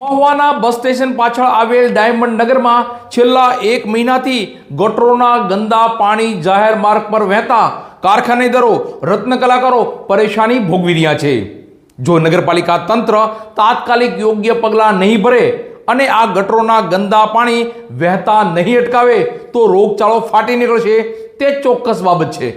મહુવાના bus station પાછળ આવેલ diamond નગરમાં છેલ્લા 1 મહિનાથી ગટરોના ગંદા પાણી જાહેર માર્ગ પર વહેતા કારખાનેદારો રત્ન કલાકારો પરેશાની ભોગવી રહ્યા છે। જો નગરપાલિકા તંત્ર તાત્કાલિક યોગ્ય પગલાં નહીં ભરે અને આ ગટરોના ગંદા પાણી વહેતા નહીં અટકાવે તો રોગચાળો ફાટી નીકળશે તે ચોક્કસ બાબત છે।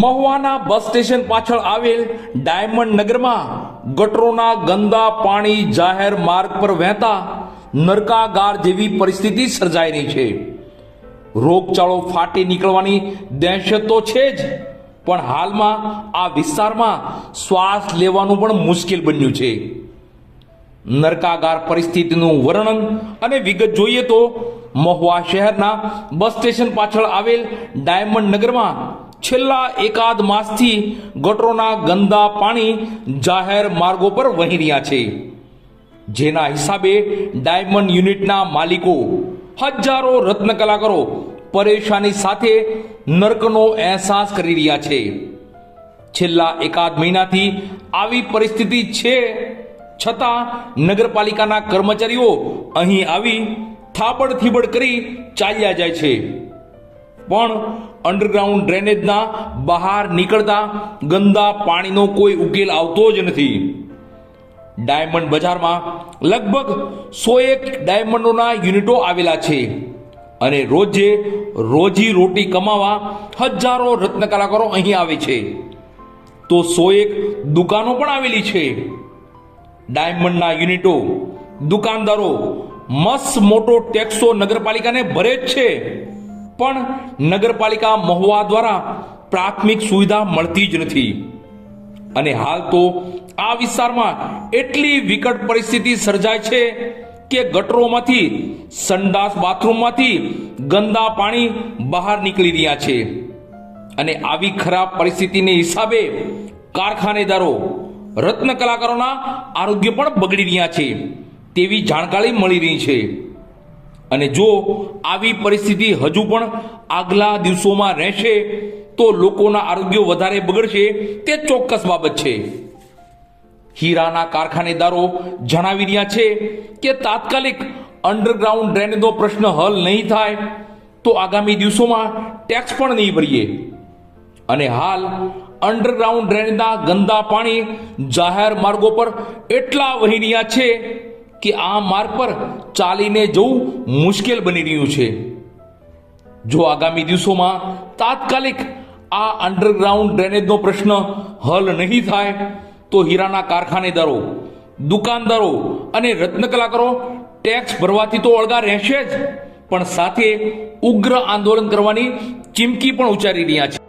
મહુવાના બસ સ્ટેશન પાછળ આવેલ ડાયમંડ નગરમાં ગટરોના ગંદા પાણી જાહેર માર્ગ પર વહેતા નરકાગાર જેવી પરિસ્થિતિ સર્જાઈ રહી છે। રોગચાળો ફાટી નીકળવાની દહેશત તો છે જ, પણ હાલમાં આ વિસ્તારમાં શ્વાસ લેવાનું પણ મુશ્કેલ બન્યું છે। નરકાગાર પરિસ્થિતિનું વર્ણન અને વિગત જોઈએ તો મહુવા શહેરના બસ સ્ટેશન પાછળ આવેલ ડાયમંડ નગરમાં છેલ્લા એકાદ માસથી ગટરોના ગંદા પાણી જાહેર માર્ગો પર વહી રહ્યા છે, જેના હિસાબે ડાયમંડ યુનિટના માલિકો હજારો રત્ન કલાકારો પરેશાની સાથે નર્કનો અહેસાસ કરી રહ્યા છે। છેલ્લા એકાદ મહિનાથી આવી પરિસ્થિતિ છે, છતાં નગરપાલિકાના કર્મચારીઓ અહીં આવી થાબડ થીબડ કરી ચાલ્યા જાય છે, પણ અંડરગ્રાઉન્ડ ડ્રેનેજના બહાર નીકળતા ગંદા પાણીનો કોઈ ઉકેલ આવતો જ નથી। ડાયમંડ બજારમાં લગભગ 101 ડાયમંડોના યુનિટો આવેલા છે અને રોજે રોજી રોટી કમાવા હજારો રત્ન કલાકારો અહીં આવે છે, તો 101 દુકાનો પણ આવેલી છે। ડાયમંડના યુનિટો દુકાનદારો મસ્ત મોટો ટેક્સો નગરપાલિકાને ભરે જ છે, પણ નગરપાલિકા મહુવા દ્વારા પ્રાથમિક સુવિધા મળતી જ નથી। અને હાલ તો આ વિસ્તારમાં એટલી વિકટ પરિસ્થિતિ સર્જાય છે કે ગટરોમાંથી, સંડાસ બાથરૂમમાંથી ગંદા પાણી બહાર નીકળી રહ્યા છે અને આવી ખરાબ પરિસ્થિતિને હિસાબે કારખાનેદારો રત્ન કલાકારોના આરોગ્ય પણ બગડી રહ્યા છે તેવી જાણકારી મળી રહી છે। અને જો આવી પરિસ્થિતિ હજુ પણ આગલા દિવસોમાં રહેશે તો લોકોના આરોગ્ય વધારે બગડશે તે ચોક્કસ બાબત છે। હીરાના કારખાનેદારો જણાવી રહ્યા છે કે તાત્કાલિક અંડરગ્રાઉન્ડ ડ્રેનેજનો પ્રશ્ન હલ નહીં થાય તો આગામી દિવસોમાં ટેક્સ પણ નહીં ભરીએ। અને હાલ અંડરગ્રાઉન્ડ ડ્રેનેજના ગંદા પાણી જાહેર માર્ગો પર એટલા વહી રહ્યા છે કે આ માર્ગ પર ચાલીને જવું મુશ્કેલ બની રહ્યું છે। જો આગામી દિવસોમાં તાત્કાલિક આ અંડરગ્રાઉન્ડ ડ્રેનેજનો પ્રશ્ન હલ નહીં થાય તો હીરાના કારખાનેદારો, દુકાનદારો અને રત્ન કલાકારો ટેક્સ ભરવાથી તો અળગા રહેશે જ, પણ સાથે ઉગ્ર આંદોલન કરવાની ચીમકી પણ ઉચ્ચારી રહ્યા છે।